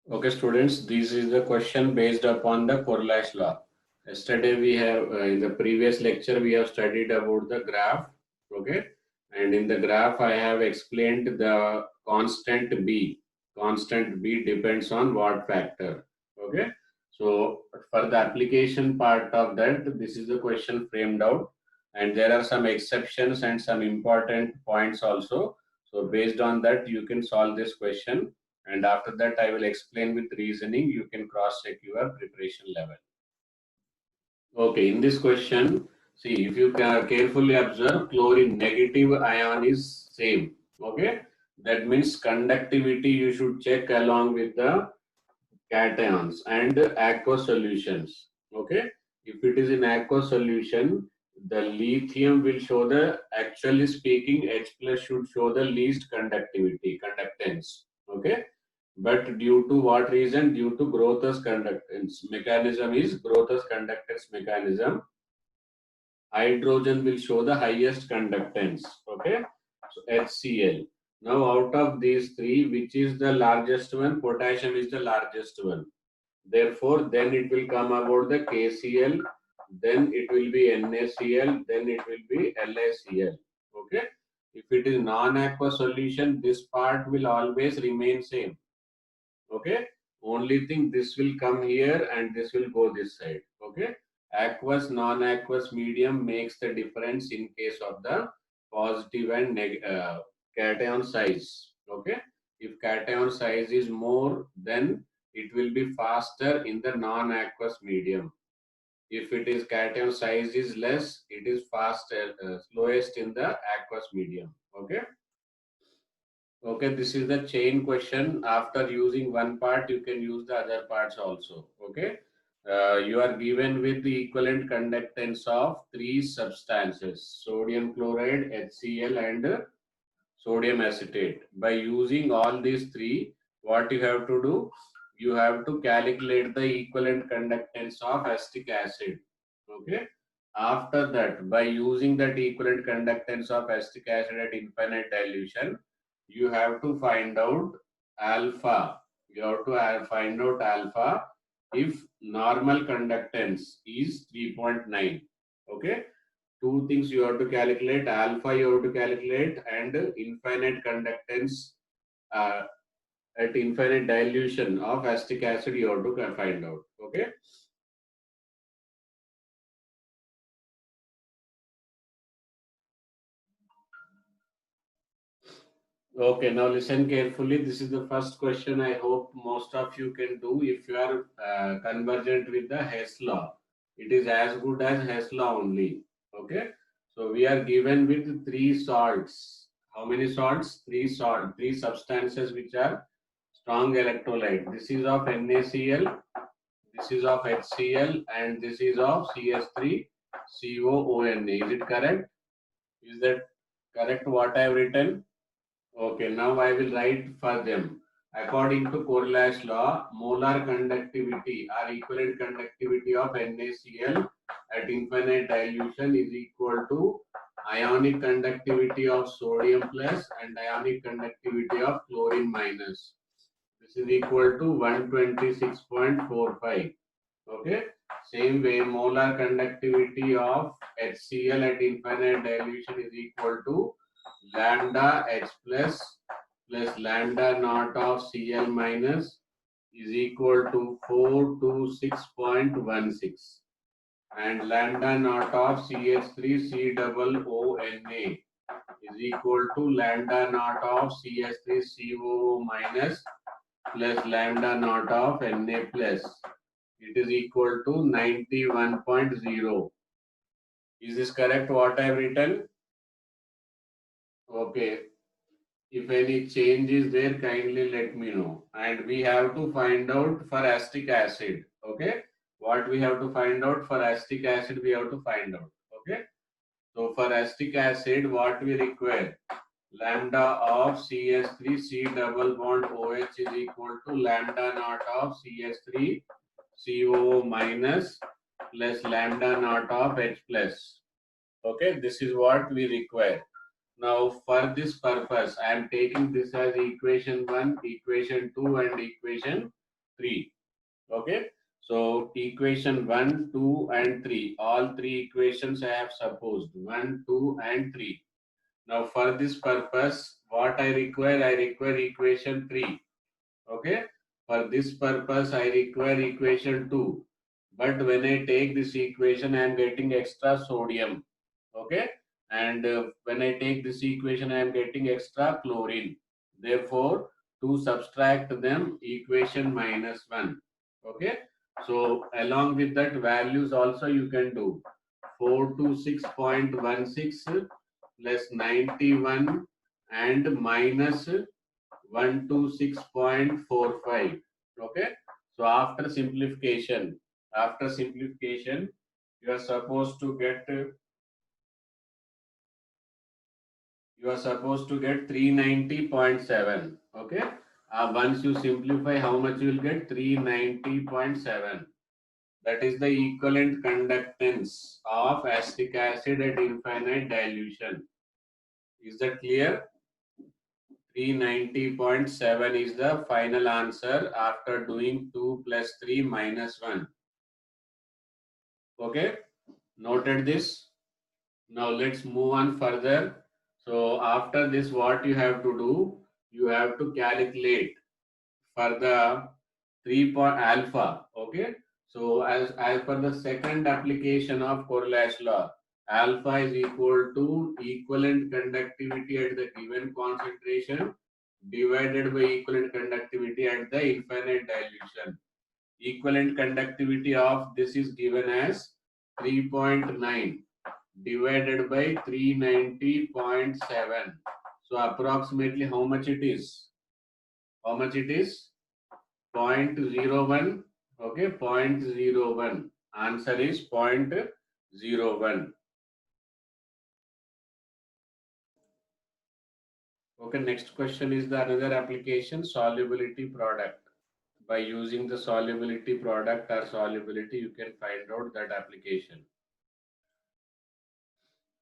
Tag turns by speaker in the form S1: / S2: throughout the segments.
S1: Okay, students, this is the question based upon the Corlash law. Yesterday we have, in the previous lecture, we have studied about the graph. Okay, and in the graph, I have explained the constant B. Constant B depends on what factor. Okay, so for the application part of that, this is the question framed out, and there are some exceptions and some important points also. So based on that, you can solve this question, and after that I will explain with reasoning. You can cross check your preparation level. Okay, in this question, see, if you carefully observe, chlorine negative ion is same. Okay, that means conductivity you should check along with the cations and aqueous solutions. Okay, if it is in aqueous solution, the lithium will show the, actually speaking, H plus should show the least conductivity, conductance. Okay, but due to what reason? Due to Grotthus conductance mechanism is Grotthus conductance mechanism. Hydrogen will show the highest conductance. Okay, so HCl. Now out of these three, which is the largest one? Potassium is the largest one. Therefore, then it will come about the KCl, then it will be NaCl, then it will be LaCl. Okay. If it is non-aqueous solution, this part will always remain same. Okay. Only thing, this will come here and this will go this side. Okay. Aqueous, non-aqueous medium makes the difference in case of the positive and cation size. Okay. If cation size is more, then it will be faster in the non-aqueous medium. If it is cation size is less, it is faster, slowest in the aqueous medium. Okay. Okay, this is the chain question. After using one part, you can use the other parts also. Okay. You are given with the equivalent conductance of three substances: sodium chloride, HCl, and sodium acetate. By using all these three, what you have to do? You have to calculate the equivalent conductance of acetic acid. Okay. After that, by using that equivalent conductance of acetic acid at infinite dilution, you have to find out alpha. You have to find out alpha if normal conductance is 3.9. Okay. Two things you have to calculate: alpha you have to calculate, and infinite conductance uh, at infinite dilution of acetic acid you have to find out. Okay. Okay, now listen carefully. This is the first question. I hope most of you can do if you are convergent with the Hess law. It is as good as Hess law only. Okay, so we are given with three salts. How many salts? Three substances which are strong electrolyte. This is of NaCl, this is of HCl, and this is of CS3COONA. Is it correct? Is that correct what I have written? Okay, now I will write for them. According to Corlash law, molar conductivity or equivalent conductivity of NaCl at infinite dilution is equal to ionic conductivity of sodium plus and ionic conductivity of chlorine minus. This is equal to 126.45. Okay. Same way, molar conductivity of HCl at infinite dilution is equal to lambda H plus lambda naught of Cl minus is equal to 426.16, and lambda naught of CH3COONA is equal to lambda naught of CH3COO minus plus lambda naught of Na plus. It is equal to 91.0. Is this correct what I have written? Okay. If any change is there, kindly let me know. And we have to find out for acetic acid. Okay. What we have to find out for acetic acid, we have to find out. Okay. So for acetic acid, what we require? Lambda of CS3 C double bond OH is equal to lambda naught of CS3 CO minus plus lambda naught of H plus. Okay, this is what we require. Now for this purpose, I am taking this as equation 1, equation 2 and equation 3. Okay. So equation 1, 2 and 3. All three equations I have supposed. 1, 2 and 3. Now for this purpose, what I require equation 3. Okay. For this purpose, I require equation 2. But when I take this equation, I am getting extra sodium. Okay. And when I take this equation, I am getting extra chlorine. Therefore, to subtract them, equation -1. Okay. So along with that values also you can do 426.16 plus 91 and minus 126.45. Okay. So after simplification, you are supposed to get 390.7. Okay. Once you simplify, how much you will get? 390.7. That is the equivalent conductance of acetic acid at infinite dilution. Is that clear? 390.7 is the final answer after doing 2 plus 3 minus 1. Okay, noted this. Now let's move on further. So after this, what you have to do? You have to calculate for the 3 point alpha. Okay, so as per the second application of Corlash law, alpha is equal to equivalent conductivity at the given concentration divided by equivalent conductivity at the infinite dilution. Equivalent conductivity of this is given as 3.9 divided by 390.7. So approximately how much it is? How much it is? 0.01. Okay, 0.01. Answer is 0.01. Okay, next question is the another application, solubility product. By using the solubility product or solubility, you can find out that application.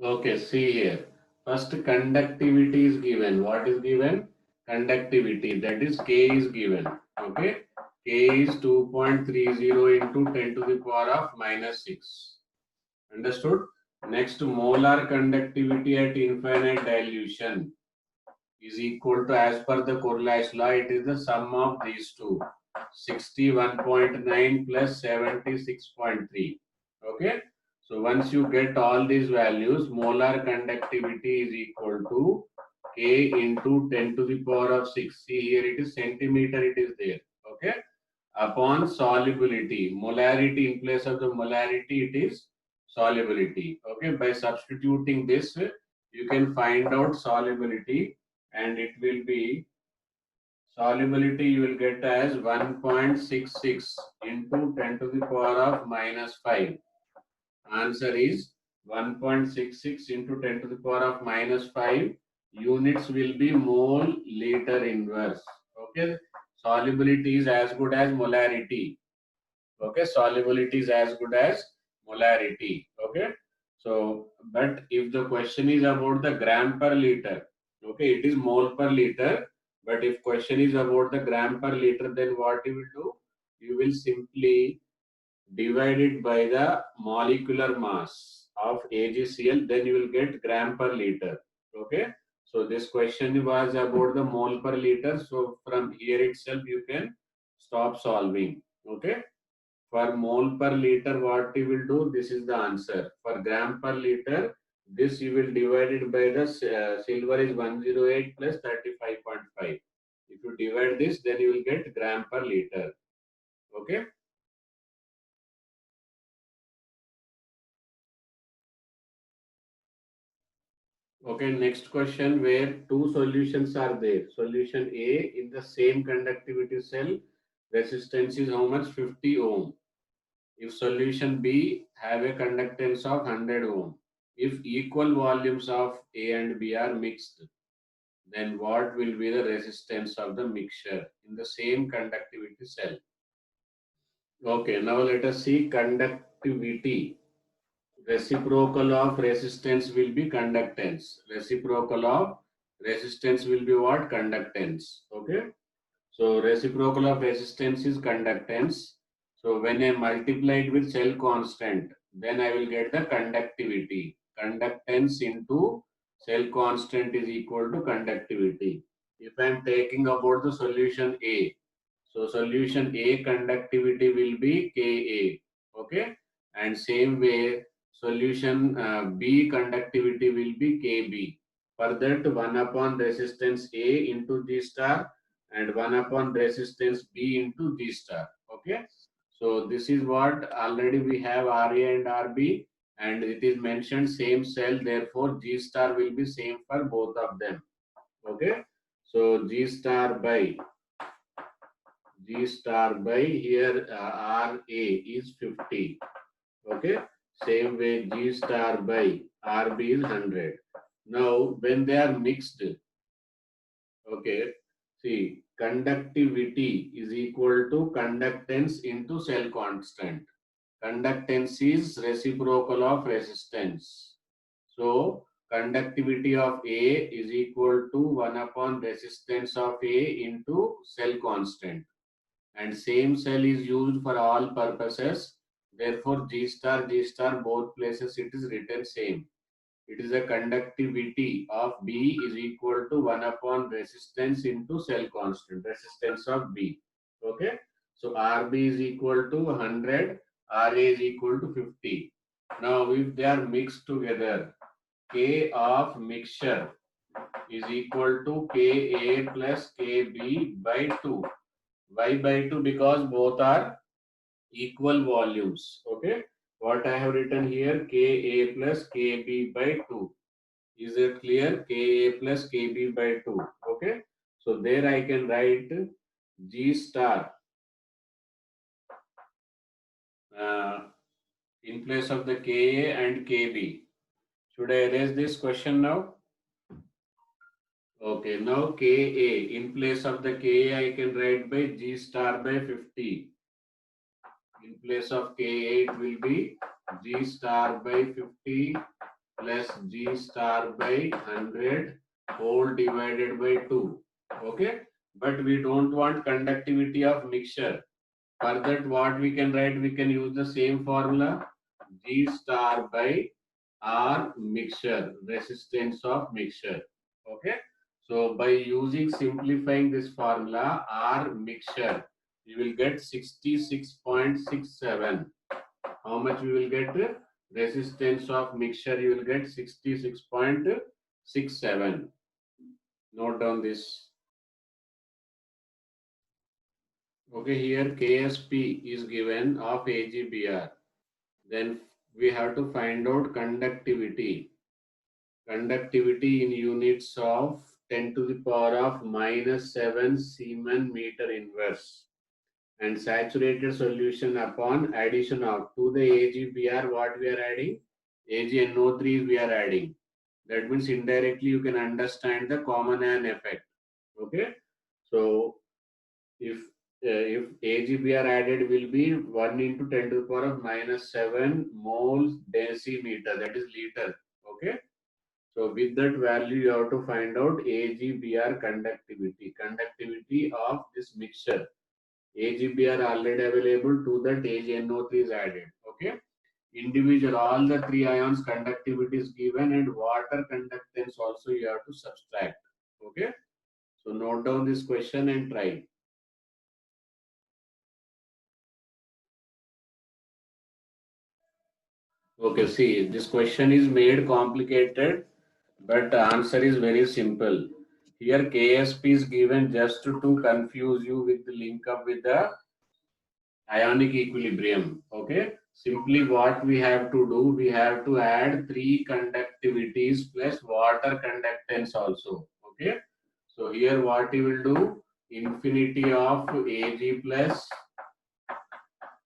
S1: Okay, see here. First, conductivity is given. What is given? Conductivity. That is K is given. Okay. K is 2.30 into 10 to the power of -6. Understood? Next, molar conductivity at infinite dilution is equal to, as per the Corlash law, it is the sum of these two. 61.9 plus 76.3. Okay. So once you get all these values, molar conductivity is equal to K into 10 to the power of 6. See here it is centimeter, it is there. Okay. Upon solubility, molarity, in place of the molarity, it is solubility. Okay. By substituting this, you can find out solubility, and it will be solubility you will get as 1.66 into 10 to the power of -5. Answer is 1.66 into 10 to the power of -5. Units will be mole liter inverse. Okay. Solubility is as good as molarity. Okay. Solubility is as good as molarity. Okay. So, but if the question is about the gram per liter, okay, it is mole per liter. But if question is about the gram per liter, then what you will do? You will simply divide it by the molecular mass of AgCl, then you will get gram per liter. Okay. So this question was about the mole per liter. So from here itself you can stop solving. Okay. For mole per liter, what you will do? This is the answer. For gram per liter, this you will divide it by the silver is 108 plus 35.5. If you divide this, then you will get gram per liter. Okay. Okay, next question where two solutions are there. Solution A, in the same conductivity cell, resistance is how much? 50 ohm. If solution B have a conductance of 100 ohm. If equal volumes of A and B are mixed, then what will be the resistance of the mixture in the same conductivity cell? Okay, now let us see conductivity. Reciprocal of resistance will be conductance. Reciprocal of resistance will be what? Conductance. Okay. So reciprocal of resistance is conductance. So when I multiply it with cell constant, then I will get the conductivity. Conductance into cell constant is equal to conductivity. If I am taking about the solution A, so solution A conductivity will be Ka. Okay. And same way solution B conductivity will be Kb. For that 1 upon resistance A into G star and 1 upon resistance B into G star. Okay. So this is what already we have Ra and Rb and it is mentioned same cell, therefore G star will be same for both of them. Okay. So G star by here Ra is 50. Okay. Same way G star by Rb is 100. Now when they are mixed, okay, see, conductivity is equal to conductance into cell constant. Conductance is reciprocal of resistance. So, conductivity of A is equal to 1 upon resistance of A into cell constant. And same cell is used for all purposes. Therefore, G star, both places it is written same. It is a conductivity of B is equal to 1 upon resistance into cell constant, resistance of B. Okay. So Rb is equal to 100, Ra is equal to 50. Now if they are mixed together, K of mixture is equal to Ka plus Kb by 2. Why by 2? Because both are equal volumes. Okay. What I have written here, Ka plus Kb by 2. Is it clear? Ka plus Kb by 2. Okay. So there I can write G star uh, in place of the Ka and Kb. Should I erase this question now? Okay. Now Ka in place of the Ka I can write by G star by 50. In place of Ka it will be G star by 50 plus G star by 100 whole divided by 2. Okay. But we don't want conductivity of mixture. For that what we can write, we can use the same formula G star by R mixture, resistance of mixture. Okay. So by using simplifying this formula R mixture, you will get 66.67. How much we will get? Resistance of mixture you will get 66.67. Note down this. Okay, here KSP is given of AgBr. Then we have to find out conductivity. Conductivity in units of 10 to the power of minus 7 Siemens meter inverse. And saturated solution upon addition of to the AgBr, what we are adding? AgNO3 we are adding. That means indirectly you can understand the common ion effect. Okay. So if AgBr added will be 1 into 10 to the power of minus 7 moles decimeter, that is liter. Okay. So with that value you have to find out AgBr conductivity. Conductivity of this mixture. AgBr already available, to that AgNO3 is added. Okay. Individual, all the three ions conductivity is given and water conductance also you have to subtract. Okay. So note down this question and try. Okay, see, this question is made complicated, but the answer is very simple. Here KSP is given just to confuse you with the link up with the ionic equilibrium. Okay. Simply what we have to do, we have to add three conductivities plus water conductance also. Okay. So here what you will do, infinity of Ag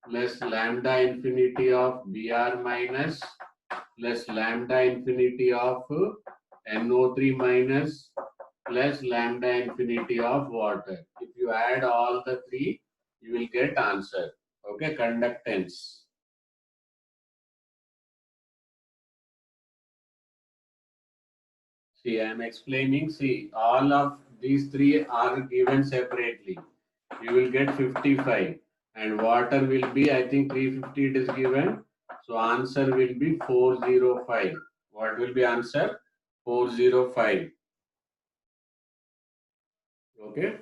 S1: plus lambda infinity of Br minus plus lambda infinity of NO3 minus plus lambda infinity of water. If you add all the three, you will get answer. Okay, conductance. See, I am explaining. See, all of these three are given separately. you will get 55, and water will be, I think 350 it is given. So answer will be 405. What will be answer? 405. Okay.